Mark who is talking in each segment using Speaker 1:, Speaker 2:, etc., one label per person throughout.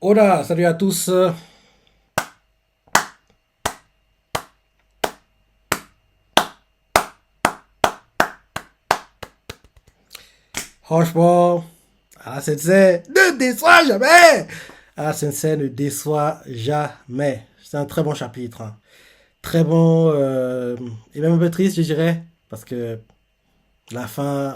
Speaker 1: Hola, salut à tous. Franchement, ah Sensei ne déçoit jamais. Ah Sensei ne déçoit jamais. C'est un très bon chapitre, hein. Très bon et même un peu triste, je dirais, parce que la fin,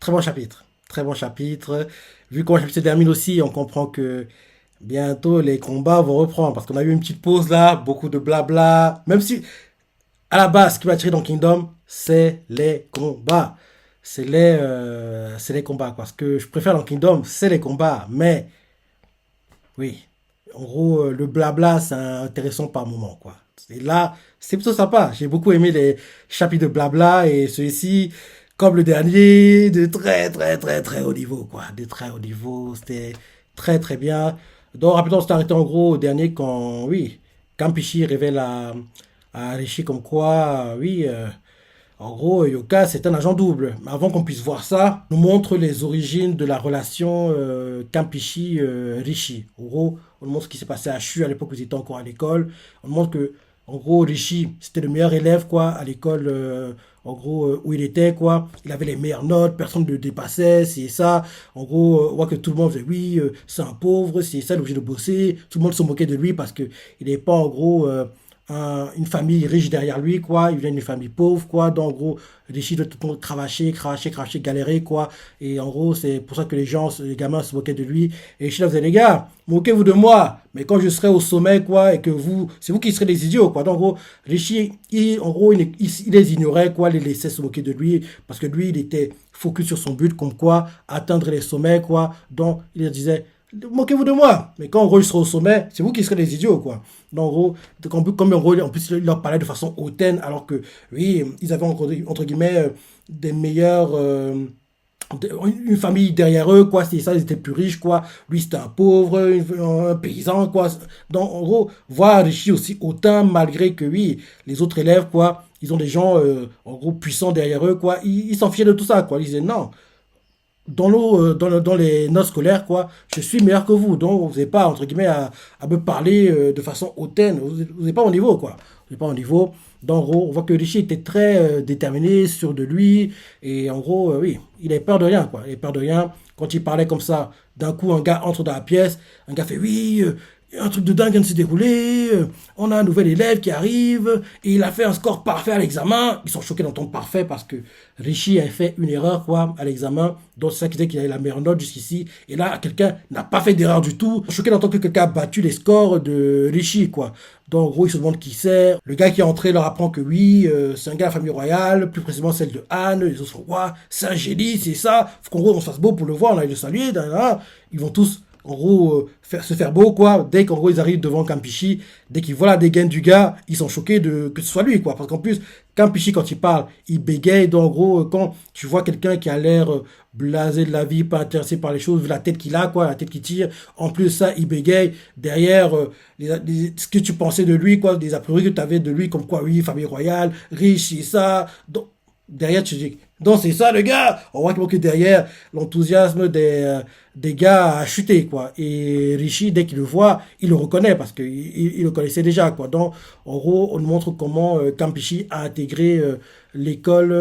Speaker 1: très bon chapitre. Très bon chapitre. Vu comment le chapitre se termine aussi, on comprend que bientôt les combats vont reprendre, parce qu'on a eu une petite pause là, beaucoup de blabla. Même si à la base, ce qui m'a attiré dans Kingdom, c'est les combats. C'est les combats, quoi. Ce que je préfère dans Kingdom, c'est les combats. Mais, oui, en gros, le blabla, c'est intéressant par moment, quoi. Et là, c'est plutôt sympa. J'ai beaucoup aimé les chapitres de blabla et celui-ci, comme le dernier, de très, très, très, très haut niveau, quoi. De très haut niveau. C'était très, très bien. Donc, rapidement, on s'est arrêté en gros au dernier quand, oui, Kampishi révèle à Rishi comme quoi, oui, en gros, Yoka, c'est un agent double. Mais avant qu'on puisse voir ça, on nous montre les origines de la relation Kampishi-Rishi. En gros, on nous montre ce qui s'est passé à Shu à l'époque où ils étaient encore à l'école. On nous montre que, en gros, Rishi, c'était le meilleur élève, quoi, à l'école, en gros, où il était, quoi. Il avait les meilleures notes, personne ne le dépassait, c'est ça. En gros, on voit que tout le monde disait, oui, c'est un pauvre, c'est ça, il est obligé de bosser. Tout le monde se moquait de lui parce que il n'est pas, en gros, une famille riche derrière lui, quoi. Il vient d'une famille pauvre, quoi. Donc, en gros, Rishi doit tout le temps cravacher, cravacher, cravacher, galérer, quoi. Et en gros, c'est pour ça que les gens, les gamins se moquaient de lui. Et Rishi leur disait, les gars, moquez-vous de moi. Mais quand je serai au sommet, quoi, et que vous, c'est vous qui serez des idiots, quoi. Donc, en gros, Rishi, en gros, il les ignorait, quoi. Il les laissait se moquer de lui. Parce que lui, il était focus sur son but, comme quoi, atteindre les sommets, quoi. Donc, il leur disait, moquez-vous de moi. Mais quand en gros, il sera au sommet, c'est vous qui serez les idiots, quoi. Donc, en gros, comme en gros, en plus, il leur parlait de façon hautaine, alors que, oui, ils avaient entre guillemets des meilleurs. Une famille derrière eux, quoi, c'est ça, ils étaient plus riches, quoi. Lui, c'était un pauvre, un paysan, quoi. Donc, en gros, voir Rishi aussi hautain, malgré que, oui, les autres élèves, quoi, ils ont des gens, en gros, puissants derrière eux, quoi. Ils s'en fichaient de tout ça, quoi. Ils disaient, non, dans l'eau, dans les notes scolaires, quoi, je suis meilleur que vous. Donc, vous n'avez pas, entre guillemets, à me parler de façon hautaine. Vous n'êtes pas au niveau, quoi. Vous n'êtes pas au niveau. Donc, en gros, on voit que Rishi était très déterminé, sûr de lui. Et en gros, oui, il avait peur de rien, quoi. Il avait peur de rien. Quand il parlait comme ça, d'un coup, un gars entre dans la pièce. Un gars fait, oui, un truc de dingue vient de se dérouler. On a un nouvel élève qui arrive. Et il a fait un score parfait à l'examen. Ils sont choqués d'entendre parfait parce que Rishi a fait une erreur, quoi, à l'examen. Donc, c'est ça qui disait qu'il avait la meilleure note jusqu'ici. Et là, quelqu'un n'a pas fait d'erreur du tout. Choqué d'entendre que quelqu'un a battu les scores de Rishi, quoi. Donc, en gros, ils se demandent qui c'est. Le gars qui est entré leur apprend que oui, c'est un gars de la famille royale, plus précisément celle de Anne. Les autres sont, ouais, c'est un génie, c'est ça. Faut qu'en gros, on se fasse beau pour le voir, on aille le saluer. Ils vont tous, en gros, se faire beau, quoi. Dès qu'en gros, ils arrivent devant Kampishi, dès qu'ils voient la dégaine du gars, ils sont choqués que ce soit lui, quoi. Parce qu'en plus, Kampishi, quand il parle, il bégaye. Donc, en gros, quand tu vois quelqu'un qui a l'air blasé de la vie, pas intéressé par les choses, vu la tête qu'il a, quoi, la tête qu'il tire. En plus, ça, il bégaye. Derrière, ce que tu pensais de lui, quoi, des a priori que tu avais de lui, comme quoi, oui, famille royale, riche, c'est ça. Donc, derrière, tu dis, donc c'est ça le gars. On voit que derrière, l'enthousiasme des gars a chuté, quoi. Et Rishi, dès qu'il le voit, il le reconnaît parce qu'il le connaissait déjà, quoi. Donc, en gros, on nous montre comment Kampishi a intégré l'école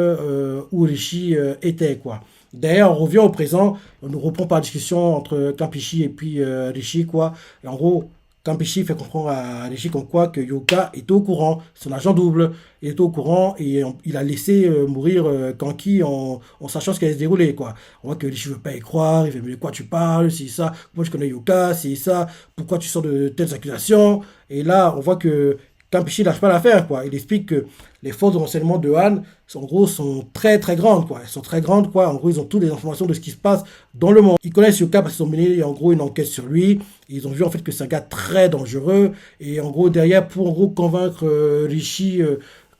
Speaker 1: où Rishi était, quoi. D'ailleurs, on revient au présent, on nous reprend par la discussion entre Kampishi et puis Rishi, quoi. Et en gros, Kampishi fait comprendre à Rishi comme quoi que Yoka est au courant, son agent double est au courant et il a laissé mourir Kanki en sachant ce qui allait se dérouler, quoi. On voit que Rishi veut pas y croire, il fait mais de quoi tu parles, c'est ça, moi je connais Yoka, c'est ça, pourquoi tu sors de telles accusations? Et là, on voit que Kampishi lâche pas l'affaire, quoi. Il explique que les forces de renseignement de Han, en gros, sont très très grandes, quoi. Elles sont très grandes, quoi. En gros, ils ont toutes les informations de ce qui se passe dans le monde. Ils connaissent Yoka parce qu'ils ont mené, en gros, une enquête sur lui. Ils ont vu, en fait, que c'est un gars très dangereux. Et, en gros, derrière, pour, en gros, convaincre Rishi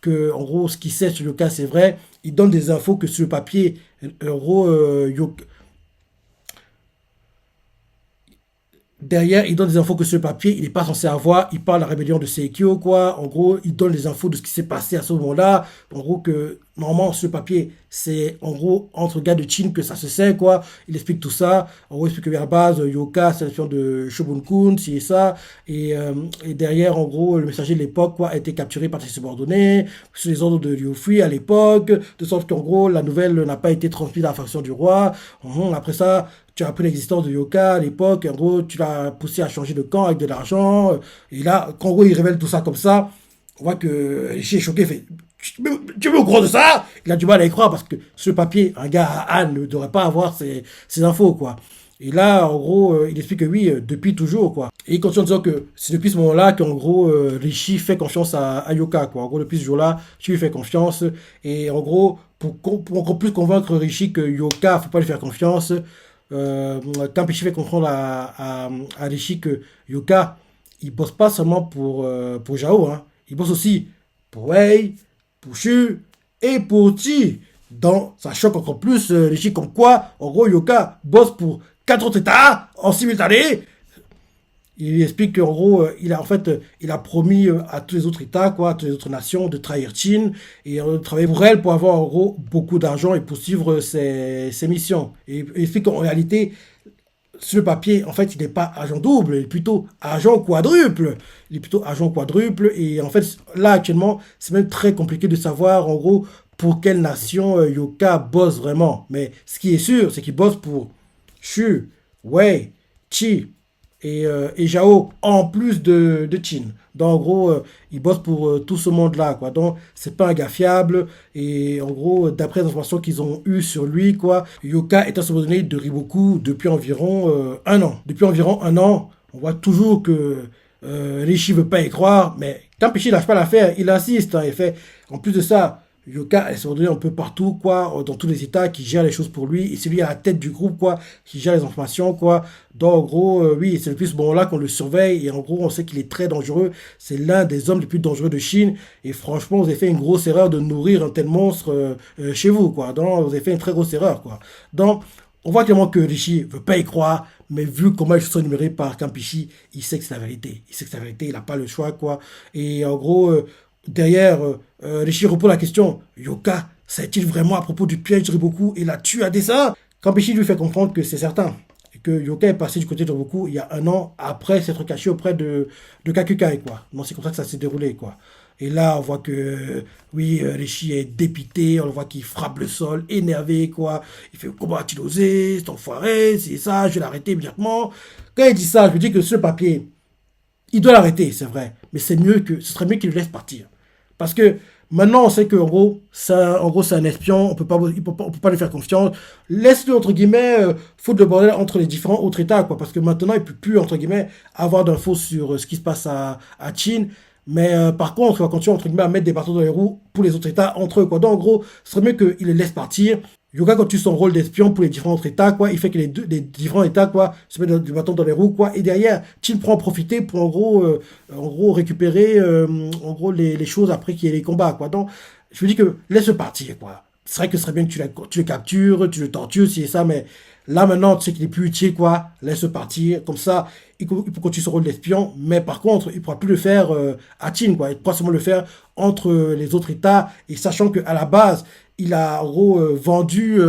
Speaker 1: que, en gros, ce qu'il sait sur Yoka, c'est vrai, ils donnent des infos que sur le papier, en gros, derrière, il donne des infos que sur le papier, il n'est pas censé avoir. Il parle de la rébellion de Seikyo, quoi. En gros, il donne les infos de ce qui s'est passé à ce moment-là. En gros, que normalement, sur le papier, c'est en gros entre gars de Chin que ça se sait, quoi. Il explique tout ça. En gros, il explique que à la base, Yoka, c'est l'inspiration de Shogun-kun, si et ça. Et derrière, en gros, le messager de l'époque, quoi, a été capturé par ses subordonnés, sous les ordres de Liu Fui à l'époque, de sorte qu'en gros, la nouvelle n'a pas été transmise à la faction du roi. Après ça, tu as appris l'existence de Yoka à l'époque. En gros, tu l'as poussé à changer de camp avec de l'argent. Et là, quand en gros, il révèle tout ça comme ça, on voit que Rishi est choqué, il fait tu veux au gros de ça? Il a du mal à y croire parce que sur le papier, un gars à Anne ne devrait pas avoir ces infos, quoi. Et là, en gros, il explique que oui, depuis toujours, quoi. Et il continue en disant que c'est depuis ce moment-là qu'en gros, Rishi fait confiance à Yoka, quoi. En gros, depuis ce jour-là, Rishi lui fait confiance. Et en gros, pour encore plus convaincre Rishi que Yoka, faut pas lui faire confiance, quand Rishi fait comprendre à Rishi que Yoka, il bosse pas seulement pour Jao, hein. Il bosse aussi pour Wei, pour Shu et pour Chi. Donc, ça choque encore plus les chics comme quoi, en gros, Yoka bosse pour quatre autres États en simultané. Il explique qu'en gros, il a promis à tous les autres États, quoi, à toutes les autres nations de trahir Chine et de travailler pour elle pour avoir en gros beaucoup d'argent et pour suivre ses missions. Et il explique qu'en réalité, sur le papier, en fait, il n'est pas agent double, il est plutôt agent quadruple. Il est plutôt agent quadruple. Et en fait, là, actuellement, c'est même très compliqué de savoir, en gros, pour quelle nation Yoka bosse vraiment. Mais ce qui est sûr, c'est qu'il bosse pour Shu, Wei, Chi et Zhao, en plus de Qin. Donc, en gros, il bosse pour tout ce monde-là, quoi. Donc, c'est pas un gars fiable. Et en gros, d'après les informations qu'ils ont eues sur lui, quoi, Yoka est un subordonné de Riboku depuis environ un an. Depuis environ un an, on voit toujours que Rishi veut pas y croire, mais quand Pichi lâche pas l'affaire, il insiste, hein, il fait, en plus de ça, Yoka est subordonné un peu partout, quoi, dans tous les états, qui gèrent les choses pour lui, et c'est lui à la tête du groupe, quoi, qui gère les informations, quoi. Donc, en gros, oui, c'est depuis ce moment-là qu'on le surveille, et en gros, on sait qu'il est très dangereux. C'est l'un des hommes les plus dangereux de Chine, et franchement, vous avez fait une grosse erreur de nourrir un tel monstre chez vous, quoi. Donc, vous avez fait une très grosse erreur, quoi. Donc, on voit clairement que Rishi veut pas y croire, mais vu comment ils sont numérés par Kampichi, il sait que c'est la vérité. Il sait que c'est la vérité, il n'a pas le choix, quoi. Et en gros, derrière, Rishi repose la question, Yoka, sait-il vraiment à propos du piège de Riboku et l'a tué à dessein? Kampichi lui fait comprendre que c'est certain. Et que Yoka est passé du côté de Riboku il y a un an après s'être caché auprès de Kakukai, quoi. Donc c'est comme ça que ça s'est déroulé, quoi. Et là, on voit que, oui, Rishi est dépité, on le voit qu'il frappe le sol, énervé, quoi. Il fait, comment as-tu osé, cet enfoiré, c'est ça, je vais l'arrêter immédiatement. Quand il dit ça, je me dis que ce papier, il doit l'arrêter, c'est vrai. Mais ce serait mieux qu'il le laisse partir. Parce que maintenant, on sait qu'en gros, c'est un espion, on peut pas lui faire confiance. Laisse-le, entre guillemets, foutre le bordel entre les différents autres États, quoi. Parce que maintenant, il ne peut plus, entre guillemets, avoir d'infos sur ce qui se passe à Chine. Mais par contre, il va continuer, entre guillemets, à mettre des bâtons dans les roues pour les autres États entre eux, quoi. Donc, en gros, ce serait mieux qu'il les laisse partir. Yoga continue son rôle d'espion pour les différents autres États, quoi. Il fait que les différents États, quoi, se mettent du bâton dans les roues, quoi. Et derrière, Chine prend en profiter pour, en gros récupérer, en gros, les choses après qu'il y ait les combats, quoi. Donc, je me dis que laisse-le partir, quoi. C'est vrai que ce serait bien que tu le captures, tu le tortures, si et ça, mais là, maintenant, tu sais qu'il est plus utile, quoi. Laisse-le partir. Comme ça, il peut continuer son rôle d'espion, mais par contre, il ne pourra plus le faire à Chine, quoi. Il pourra seulement le faire entre les autres États, et sachant qu'à la base, il a en gros vendu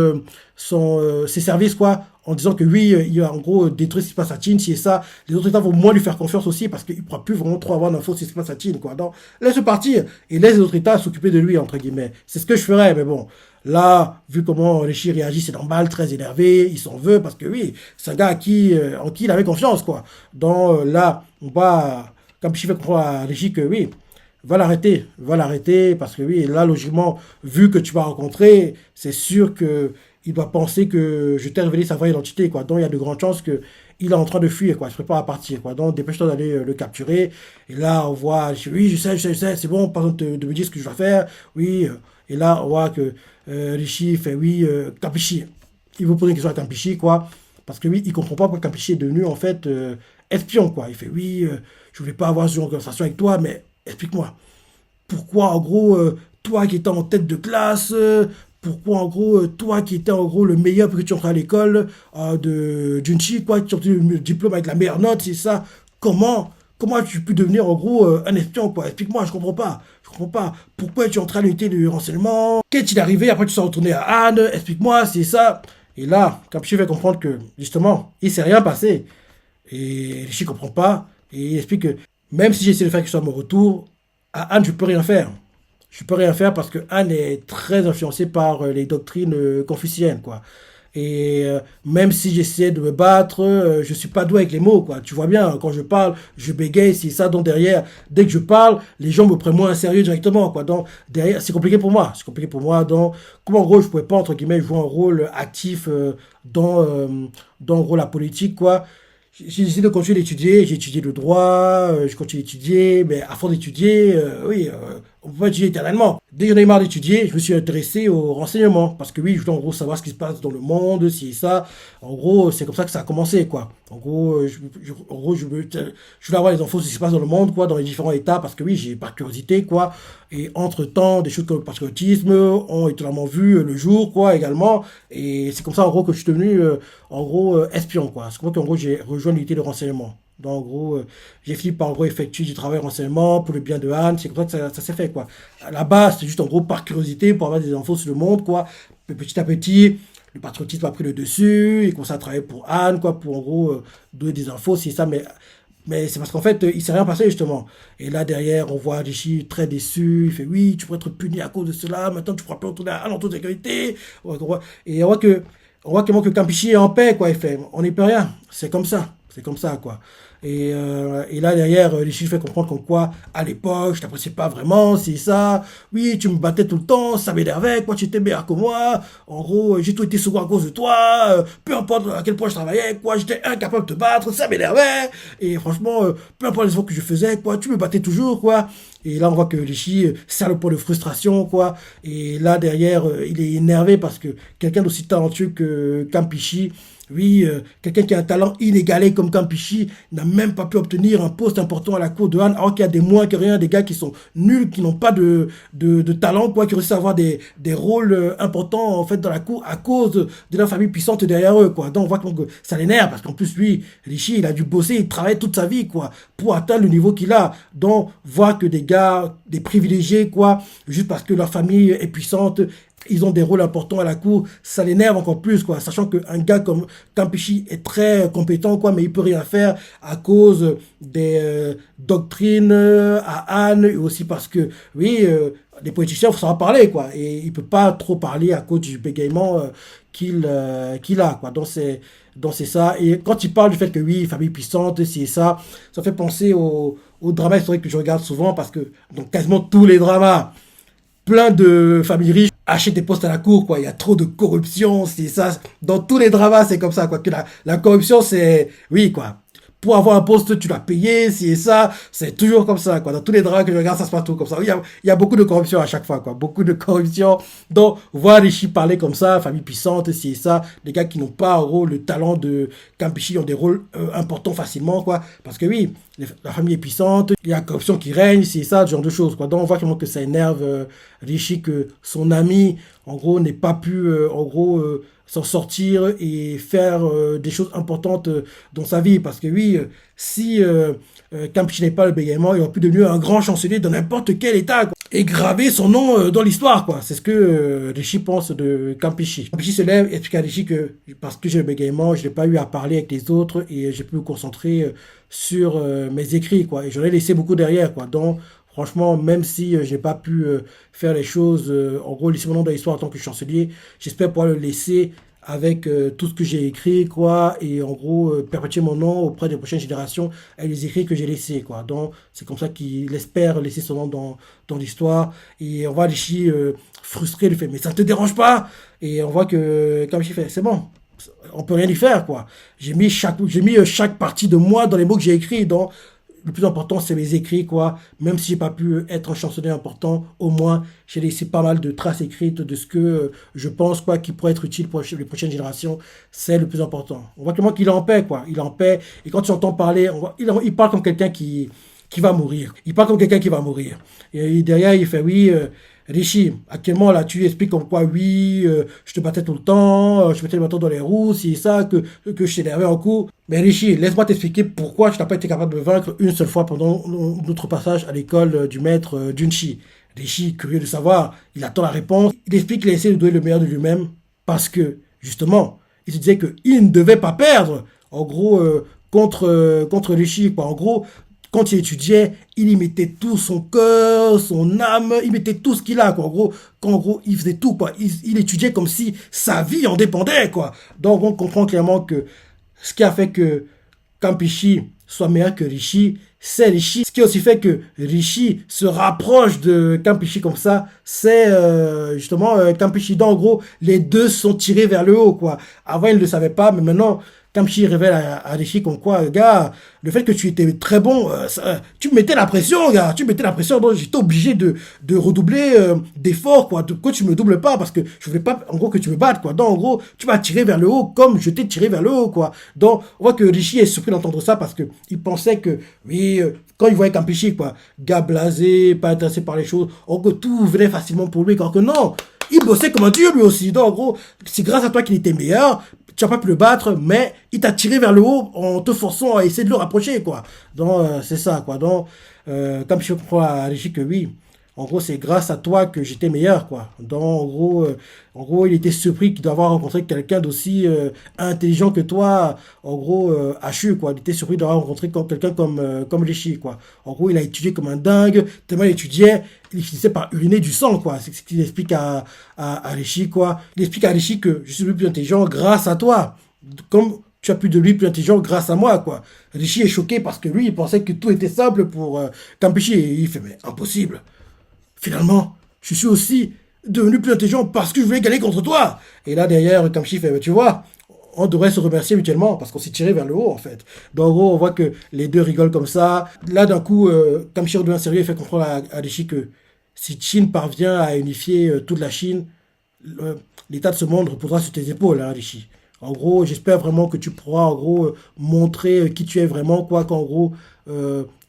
Speaker 1: ses services, quoi, en disant que oui, il a en gros détruit ce qui se passe à Chine, si et ça, les autres États vont moins lui faire confiance aussi parce qu'il ne pourra plus vraiment trop avoir d'infos sur ce qui se passe à Chine, quoi. Donc, laisse partir et laisse les autres États s'occuper de lui, entre guillemets. C'est ce que je ferais, mais bon. Là, vu comment Rishi réagit, c'est normal, très énervé, il s'en veut parce que oui, c'est un gars en qui il avait confiance, quoi. Donc là, on va, comme je vais comprendre à Rishi que oui, va l'arrêter, parce que oui, là, logiquement, vu que tu vas rencontrer, c'est sûr que il doit penser que je t'ai révélé sa vraie identité, quoi. Donc, il y a de grandes chances que il est en train de fuir, quoi. Il se prépare à partir, quoi. Donc, dépêche-toi d'aller le capturer. Et là, on voit, oui, je sais, c'est bon, pas besoin de me dire ce que je dois faire. Oui, et là, on voit que Rishi fait, oui, Kampichi. Il veut poser une question à Kampichi, quoi. Parce que oui, il comprend pas pourquoi Kampichi est devenu, en fait, espion, quoi. Il fait, oui, je voulais pas avoir ce genre de conversation avec toi, mais explique-moi. Pourquoi, en gros, toi qui étais en tête de classe, pourquoi, en gros, toi qui étais, en gros, le meilleur pour que tu entres à l'école de Junchi, quoi, tu as obtenu le diplôme avec la meilleure note, c'est ça. Comment comment tu peux devenir en gros un espion, quoi. Explique-moi, je comprends pas. Je comprends pas. Pourquoi tu es en train d'unité de renseignement? Qu'est-il arrivé? Après, tu s'en retourné à Anne. Explique-moi, c'est ça. Et là, Kampichi fait comprendre que, justement, il s'est rien passé. Et Rishi comprend pas. Et il explique que même si j'essaie de faire qu'il soit mon retour, à Anne, je peux rien faire. Je peux rien faire parce que Anne est très influencée par les doctrines confucéennes, quoi. Et même si j'essaie de me battre, je suis pas doué avec les mots, quoi. Tu vois bien, quand je parle, je bégaye, c'est ça. Donc derrière, dès que je parle, les gens me prennent moins au sérieux directement, quoi. Donc derrière, c'est compliqué pour moi. C'est compliqué pour moi. Donc, comme en gros, je pouvais pas, entre guillemets, jouer un rôle actif dans en gros, la politique, quoi. J'ai décidé de continuer d'étudier, j'ai étudié le droit, je continue d'étudier, mais à force d'étudier, oui, on peut pas étudier éternellement. Dès que j'en ai marre d'étudier, je me suis intéressé au renseignement, parce que oui, je voulais en gros savoir ce qui se passe dans le monde, si et ça. En gros, c'est comme ça que ça a commencé, quoi. En gros, je voulais avoir les infos sur ce qui se passe dans le monde, quoi, dans les différents états, parce que oui, j'ai par curiosité, quoi. Et entre-temps, des choses comme le patriotisme ont étonnamment vu le jour, quoi, également. Et c'est comme ça, en gros, que je suis devenu, en gros, espion, quoi. C'est comme ça qu'en gros, j'ai rejoint l'unité de renseignement. Donc, en gros, j'ai fini par, en gros, effectuer du travail renseignement pour le bien de Anne. C'est comme ça que ça s'est fait, quoi. À la base, c'était juste, en gros, par curiosité, pour avoir des infos sur le monde, quoi. Mais petit à petit, le patriotisme a pris le dessus. Il commence à travailler pour Anne, quoi, pour, en gros, donner des infos, c'est ça. Mais c'est parce qu'en fait, il s'est rien passé, justement. Et là, derrière, on voit Rishi très déçu. Il fait, oui, tu pourrais être puni à cause de cela. Maintenant, tu pourras plus retourner à l'entour de sécurité. Et on voit que Kampichi est en paix, quoi. Il fait, on n'y peut rien. C'est comme ça. C'est comme ça, quoi. Et là, derrière, Rishi fait comprendre comme quoi, à l'époque, je t'appréciais pas vraiment, c'est ça. Oui, tu me battais tout le temps, ça m'énervait, quoi, tu étais meilleur que moi. En gros, j'ai tout été secoué à cause de toi. Peu importe à quel point je travaillais, quoi, j'étais incapable de te battre, ça m'énervait. Et franchement, peu importe les efforts que je faisais, quoi, tu me battais toujours, quoi. Et là, on voit que Rishi, c'est à le point de frustration, quoi. Et là, derrière, il est énervé parce que quelqu'un d'aussi talentueux que Kampichi, oui, quelqu'un qui a un talent inégalé comme Kampichi n'a même pas pu obtenir un poste important à la cour de Han, alors qu'il y a des moins que rien, des gars qui sont nuls, qui n'ont pas de talent, quoi, qui réussissent à avoir des rôles importants en fait dans la cour à cause de la famille puissante derrière eux, quoi. Donc on voit que ça l'énerve parce qu'en plus lui, Rishi, il a dû bosser, il travaille toute sa vie, quoi, pour atteindre le niveau qu'il a. Donc voir que des gars, des privilégiés, quoi, juste parce que leur famille est puissante, ils ont des rôles importants à la cour, ça l'énerve encore plus, quoi, sachant qu'un gars comme Kampichi est très compétent, quoi, mais il peut rien faire à cause des doctrines à Anne, et aussi parce que, oui, les politiciens, il faut savoir parler, quoi, et il peut pas trop parler à cause du bégaiement qu'il a, quoi, donc c'est ça, et quand il parle du fait que, oui, famille puissante, c'est ça, ça fait penser au drama historique que je regarde souvent, parce que, donc, quasiment tous les dramas, plein de familles riches achètent des postes à la cour, quoi. Il y a trop de corruption, c'est ça. Dans tous les dramas, c'est comme ça, quoi. Que la corruption, c'est, oui, quoi. Pour avoir un poste, tu dois payer, c'est ça. C'est toujours comme ça, quoi. Dans tous les dramas que je regarde, ça se passe tout comme ça. Il y a beaucoup de corruption à chaque fois, quoi. Beaucoup de corruption. Donc, voir les Rishi parler comme ça, famille puissante, c'est ça. Des gars qui n'ont pas, en gros, le talent de Kampichi ont des rôles importants facilement, quoi. Parce que oui, la famille est puissante, il y a la corruption qui règne, c'est ça, ce genre de choses, quoi. Donc, on voit comment que ça énerve Rishi que son ami, en gros, n'ait pas pu, en gros, s'en sortir et faire des choses importantes dans sa vie. Parce que oui, si Kampichi n'est pas le bégaiement, il aurait pu devenir un grand chancelier dans n'importe quel état, quoi, et graver son nom dans l'histoire, quoi. C'est ce que Rishi pense de Kampichi. Kampichi se lève et explique à Rishi que parce que j'ai le bégaiement, je n'ai pas eu à parler avec les autres et j'ai pu me concentrer sur mes écrits, quoi. Et j'en ai laissé beaucoup derrière, quoi. Donc, franchement, même si je n'ai pas pu faire les choses, en gros, laisser mon nom dans l'histoire en tant que chancelier, j'espère pouvoir le laisser avec tout ce que j'ai écrit, quoi, et en gros, perpétuer mon nom auprès des prochaines générations avec les écrits que j'ai laissés, quoi. Donc, c'est comme ça qu'il espère laisser son nom dans l'histoire. Et on voit Rishi frustré, il fait, mais ça ne te dérange pas? Et on voit que, comme il fait, c'est bon. On peut rien y faire, quoi. J'ai mis chaque partie de moi dans les mots que j'ai écrits, donc le plus important, c'est mes écrits, quoi. Même si j'ai pas pu être un chansonnier important, au moins, j'ai laissé pas mal de traces écrites de ce que je pense, quoi, qui pourrait être utile pour les prochaines générations. C'est le plus important. On voit clairement qu'il est en paix, quoi. Il est en paix. Et quand tu entends parler, il parle comme quelqu'un qui va mourir. Il parle comme quelqu'un qui va mourir. Et derrière, il fait, oui, Rishi, actuellement, là, tu expliques comme quoi, oui, je te battais tout le temps, je mettais le bâton dans les roues, c'est ça, que je t'énervais en cours. Mais Rishi, laisse-moi t'expliquer pourquoi tu n'as pas été capable de me vaincre une seule fois pendant notre passage à l'école du maître Junshi. Rishi, curieux de savoir, il attend la réponse. Il explique qu'il a essayé de donner le meilleur de lui-même parce que, justement, il se disait qu'il ne devait pas perdre, en gros, contre Rishi, quoi. En gros, quand il étudiait, il y mettait tout son cœur, son âme, il mettait tout ce qu'il a, quoi. En gros, il faisait tout, quoi. Il étudiait comme si sa vie en dépendait, quoi. Donc, on comprend clairement que ce qui a fait que Kampishi soit meilleur que Rishi, c'est Rishi. Ce qui a aussi fait que Rishi se rapproche de Kampishi comme ça, c'est justement Kampishi. Donc, en gros, les deux sont tirés vers le haut, quoi. Avant, il ne le savait pas, mais maintenant, Kampishi révèle à Rishi comme quoi, gars, le fait que tu étais très bon, tu me mettais la pression, gars. Tu me mettais la pression, donc j'étais obligé de redoubler d'efforts, quoi. Que tu me doubles pas, parce que je voulais pas, en gros, que tu me battes, quoi. Donc, en gros, tu m'as tiré vers le haut comme je t'ai tiré vers le haut, quoi. Donc, on voit que Rishi est surpris d'entendre ça parce que il pensait que, oui, quand il voyait Kampishi, quoi, gars blasé, pas intéressé par les choses, en gros, tout venait facilement pour lui, alors que non, il bossait comme un dieu lui aussi. Donc, en gros, c'est grâce à toi qu'il était meilleur. Tu n'as pas pu le battre, mais il t'a tiré vers le haut en te forçant à essayer de le rapprocher, quoi. Donc, c'est ça, quoi. Donc, comme je crois à Rishi que oui, en gros, c'est grâce à toi que j'étais meilleur, quoi. Donc, en gros, il était surpris d'avoir rencontré quelqu'un d'aussi intelligent que toi, en gros, Hachu, quoi. Il était surpris d'avoir rencontré quelqu'un comme Rishi, quoi. En gros, il a étudié comme un dingue, tellement il étudiait, il finissait par uriner du sang, quoi. C'est ce qu'il explique à Rishi, quoi. Il explique à Rishi que je suis le plus intelligent grâce à toi. Comme tu as pu de lui plus intelligent grâce à moi, quoi. Rishi est choqué parce que lui, il pensait que tout était simple pour Kampishi. Et il fait, mais impossible. Finalement, je suis aussi devenu plus intelligent parce que je voulais gagner contre toi. Et là, derrière, Kamchi fait, tu vois, on devrait se remercier mutuellement parce qu'on s'est tiré vers le haut, en fait. Donc, en gros, on voit que les deux rigolent comme ça. Là, d'un coup, Kamchi redevient sérieux et fait comprendre à Rishi que si Chine parvient à unifier toute la Chine, l'état de ce monde reposera sur tes épaules, hein, Rishi. En gros, j'espère vraiment que tu pourras, en gros, montrer qui tu es vraiment, quoi, qu'en gros,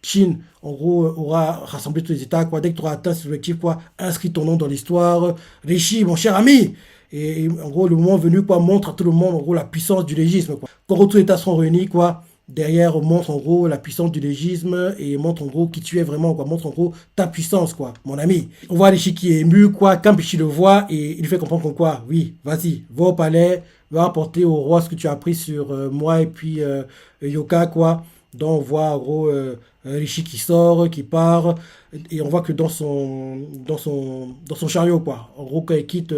Speaker 1: Chine, en gros, aura rassemblé tous les États, quoi. Dès que tu auras atteint cet objectif, quoi, inscris ton nom dans l'histoire. Rishi, mon cher ami. Et en gros, le moment venu, quoi, montre à tout le monde, en gros, la puissance du légisme, quoi. Quand tous les États seront réunis, quoi, derrière, montre, en gros, la puissance du légisme et montre, en gros, qui tu es vraiment, quoi. Montre, en gros, ta puissance, quoi, mon ami. On voit Rishi qui est ému, quoi. Kampishi le voit et il lui fait comprendre comme quoi, oui, vas-y, va au palais, va apporter au roi ce que tu as appris sur moi et puis Yoka, quoi. Donc on voit en gros Rishi qui sort, qui part, et on voit que dans son chariot, quoi. En gros, quand il quitte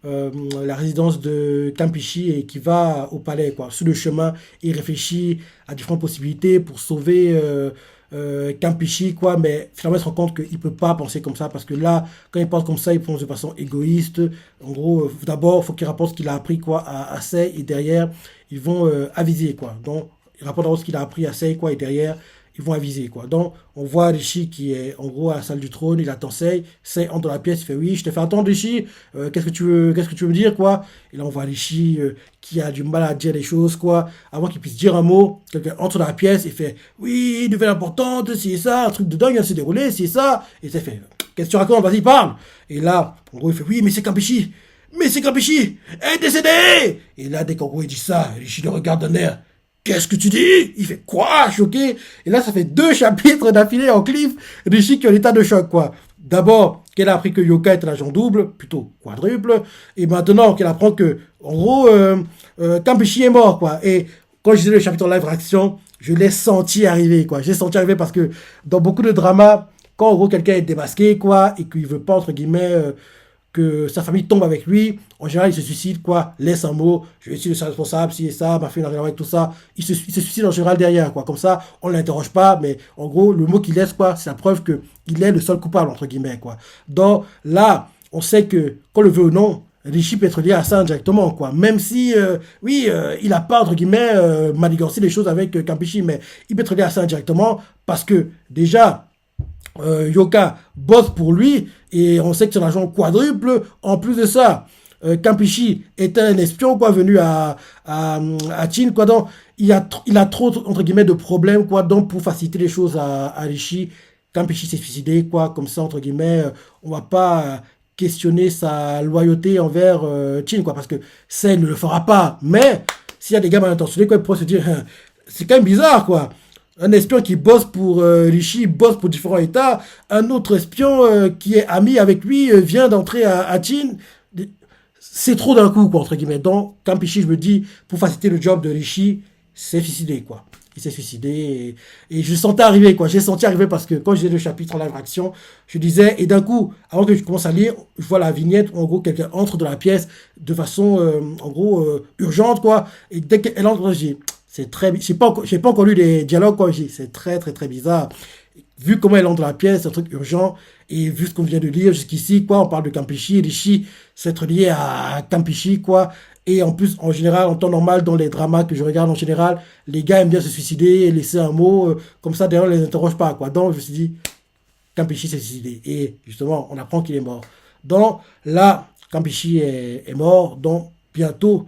Speaker 1: la résidence de Kampishi et qui va au palais, quoi. Sur le chemin, il réfléchit à différentes possibilités pour sauver Kampishi, quoi. Mais finalement, il se rend compte qu'il ne peut pas penser comme ça parce que là, quand il pense comme ça, il pense de façon égoïste. En gros, d'abord, il faut qu'il rapporte ce qu'il a appris, quoi, à Sei, et derrière, ils vont aviser, quoi. Donc, il rapporte d'abord ce qu'il a appris à Sei, quoi, et derrière, ils vont aviser, quoi. Donc, on voit Rishi qui est, en gros, à la salle du trône, il attend Sei. Sei entre dans la pièce, il fait, oui, je te fais attendre, Rishi, qu'est-ce que tu veux me dire, quoi. Et là, on voit Rishi qui a du mal à dire les choses, quoi. Avant qu'il puisse dire un mot, quelqu'un entre dans la pièce, il fait, oui, nouvelle importante, c'est ça, un truc de dingue vient de se dérouler, c'est ça. Et ça fait, qu'est-ce que tu racontes, vas-y, parle. Et là, en gros, il fait, oui, mais c'est Kampishi. Mais c'est Kampishi est décédé. Et là, dès qu'en gros, il dit ça, Rishi le regarde d'un air, qu'est-ce que tu dis? Il fait quoi? Choqué. Et là, ça fait 2 chapitres d'affilée en cliff. Rishi qui est en état de choc, quoi. D'abord, qu'elle a appris que Yoka est un agent double, plutôt quadruple. Et maintenant, qu'elle apprend que, en gros, Kampishi est mort, quoi. Et quand je disais le chapitre en live réaction, je l'ai senti arriver, quoi. J'ai senti arriver parce que dans beaucoup de dramas, quand en gros quelqu'un est démasqué, quoi, et qu'il veut pas, entre guillemets, que sa famille tombe avec lui, en général, il se suicide, quoi, laisse un mot, je suis le responsable, si et ça, ma fille n'a rien à voir avec tout ça, il se suicide en général derrière, quoi, comme ça, on ne l'interroge pas, mais en gros, le mot qu'il laisse, quoi, c'est la preuve qu'il est le seul coupable, entre guillemets, quoi. Donc, là, on sait que, qu'on le veut ou non, Rishi peut être lié à ça indirectement, quoi. Même si, oui, il n'a pas, entre guillemets, manigancé les choses avec Kampishi, mais il peut être lié à ça indirectement, parce que, déjà, Yoka bosse pour lui et on sait que c'est un agent quadruple. En plus de ça, Kampishi est un espion, quoi, venu à Chine, quoi. Donc, il a trop, entre guillemets, de problèmes, quoi. Donc, pour faciliter les choses à Rishi, Kampeshi s'est suicidé, quoi, comme ça, entre guillemets, on va pas questionner sa loyauté envers Chin, quoi, parce que ça, il ne le fera pas. Mais s'il y a des gars mal intentionnés, quoi, ils pourraient se dire, hein, c'est quand même bizarre, quoi. Un espion qui bosse pour Rishi, bosse pour différents États. Un autre espion qui est ami avec lui vient d'entrer à Chin. C'est trop d'un coup, quoi, entre guillemets. Donc, Kampeshi, je me dis, pour faciliter le job de Rishi, c'est suicidé, quoi. Il s'est suicidé et je le sentais arriver, quoi. J'ai senti arriver parce que quand j'ai le chapitre en live action, je disais, et d'un coup, avant que je commence à lire, je vois la vignette où, en gros, quelqu'un entre dans la pièce de façon, en gros, urgente, quoi. Et dès qu'elle entre, je dis, c'est très, j'ai pas encore lu les dialogues, quoi. C'est très, très, très bizarre. Vu comment elle entre dans la pièce, c'est un truc urgent. Et vu ce qu'on vient de lire jusqu'ici, quoi, on parle de Kampeshi, Rishi, c'est être lié à Kampeshi, quoi. Et en plus, en général, en temps normal, dans les dramas que je regarde en général, les gars aiment bien se suicider et laisser un mot, comme ça, d'ailleurs, on les interroge pas, quoi. Donc, je me suis dit, Kampeshi s'est suicidé. Et justement, on apprend qu'il est mort. Donc, là, Kampeshi est mort. Donc, bientôt,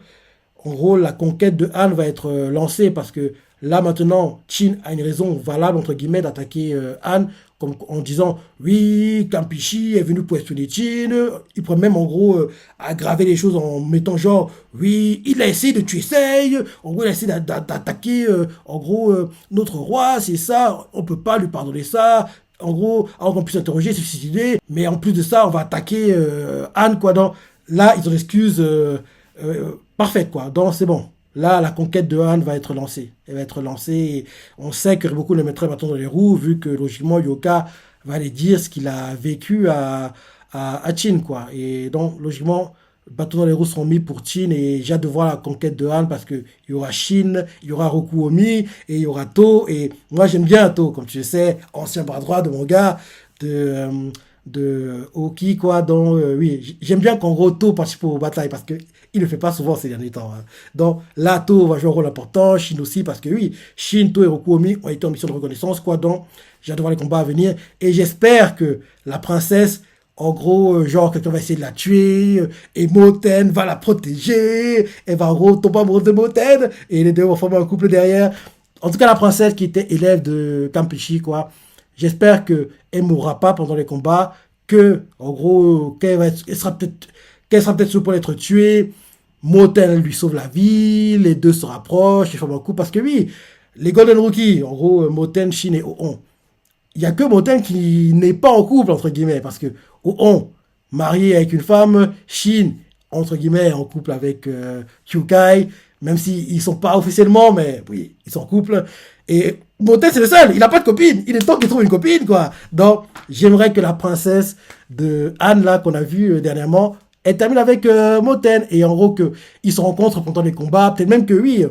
Speaker 1: en gros, la conquête de Han va être lancée parce que là, maintenant, Chin a une raison valable, entre guillemets, d'attaquer Han, comme, en disant, oui, Kampeshi est venu pour espionner Chin. Il pourrait même, en gros, aggraver les choses en mettant genre, oui, il a essayé de tuer Sei. En gros, il a essayé d'attaquer, en gros, notre roi, c'est ça. On peut pas lui pardonner ça. En gros, avant qu'on puisse interroger, c'est suicidé. Mais en plus de ça, on va attaquer Han, quoi. Donc, là, ils ont l'excuse parfaite, quoi. Donc, c'est bon. Là, la conquête de Han va être lancée. Elle va être lancée. Et on sait que beaucoup le mettraient maintenant dans les roues, vu que logiquement, Yoka va aller dire ce qu'il a vécu à Chin, quoi. Et donc, logiquement, bâtons dans les roues seront mis pour Chin. Et j'ai hâte de voir la conquête de Han parce qu'il y aura Shin, il y aura Rokuomi et il y aura To. Et moi, j'aime bien To, comme tu le sais, ancien bras droit de mon gars, de Oki, quoi. Donc, oui, j'aime bien qu'en gros, To participe aux batailles parce que il ne le fait pas souvent ces derniers temps, hein. Donc là, To va jouer un rôle important, Shin aussi, parce que oui, Shin, To et Rokuomi ont été en mission de reconnaissance, quoi. Donc, j'ai hâte de voir les combats à venir. Et j'espère que la princesse, en gros, genre, quelqu'un va essayer de la tuer, et Moten va la protéger, elle va en gros tomber amoureuse de Moten, et les deux vont former un couple derrière. En tout cas, la princesse qui était élève de Kampeshi, quoi. J'espère qu'elle ne mourra pas pendant les combats, que, en gros, qu'elle sera peut-être sur le point d'être tuée. Moten lui sauve la vie, les deux se rapprochent, ils forment un couple. Parce que oui, les Golden Rookies, en gros, Moten, Shin et Oon, il n'y a que Moten qui n'est pas en couple, entre guillemets. Parce que Oon, marié avec une femme, Shin, entre guillemets, en couple avec Kyukai, même s'ils ne sont pas officiellement, mais oui, ils sont en couple. Et Moten, c'est le seul, il n'a pas de copine. Il est temps qu'il trouve une copine, quoi. Donc, j'aimerais que la princesse de Anne, là, qu'on a vue dernièrement, elle termine avec Moten. Et en gros, qu'ils se rencontrent pendant les combats. Peut-être même que, oui,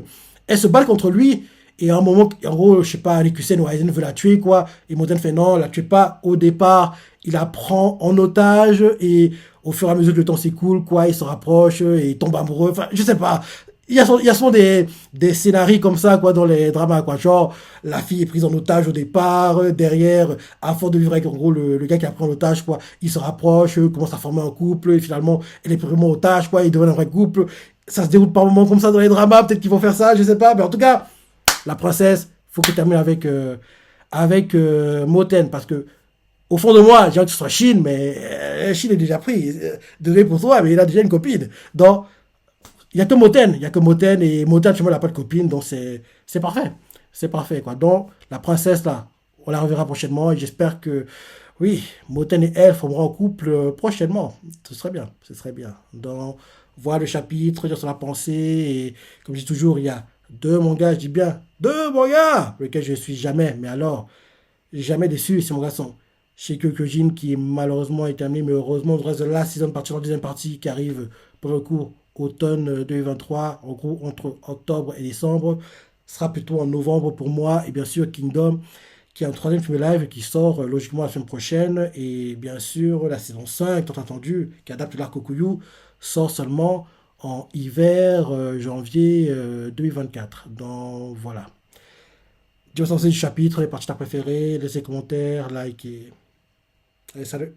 Speaker 1: elle se bat contre lui. Et à un moment, en gros, je sais pas, Rikusen ou Aizen veut la tuer, quoi. Et Moten fait non, la tue pas au départ. Il la prend en otage. Et au fur et à mesure que le temps s'écoule, quoi, il se rapproche et il tombe amoureux. Enfin, je sais pas. Il y a souvent des scénarios comme ça, quoi, dans les dramas, quoi. Genre, la fille est prise en otage au départ, derrière, à force de vivre avec, en gros, le gars qui a pris en otage, quoi. Il se rapproche, commence à former un couple, et finalement, elle est prise en otage, quoi. Ils deviennent un vrai couple. Ça se déroule par moments comme ça dans les dramas. Peut-être qu'ils vont faire ça, je sais pas. Mais en tout cas, la princesse, faut qu'elle termine avec Moten, parce que, au fond de moi, j'ai envie que ce soit Shin, mais Shin est déjà pris. Désolé pour toi, mais il a déjà une copine. Donc, il n'y a que Moten. Il n'y a que Moten. Et Moten, chez moi, il n'a pas de copine. Donc, c'est parfait. C'est parfait, quoi. Donc, la princesse, là, on la reverra prochainement. Et j'espère que, oui, Moten et elle formeront un couple prochainement. Ce serait bien. Ce serait bien. Donc, voir le chapitre, dire sur la pensée. Et comme je dis toujours, il y a deux mangas, je dis bien, deux mangas, lesquels je ne suis jamais. Mais alors, jamais déçu. Ces mangas sont chez Kyojin qui malheureusement est terminé. Mais heureusement, le reste de la saison partie, la deuxième partie qui arrive pour le coup automne 2023, en gros entre octobre et décembre, sera plutôt en novembre pour moi. Et bien sûr Kingdom, qui est un troisième film live qui sort logiquement la semaine prochaine. Et bien sûr la saison 5, tant attendu, qui adapte l'arc Okuyu, sort seulement en hiver, janvier 2024. Donc voilà. Dis-moi si du chapitre, les parties préférées, laissez commentaires, likez. Allez, salut.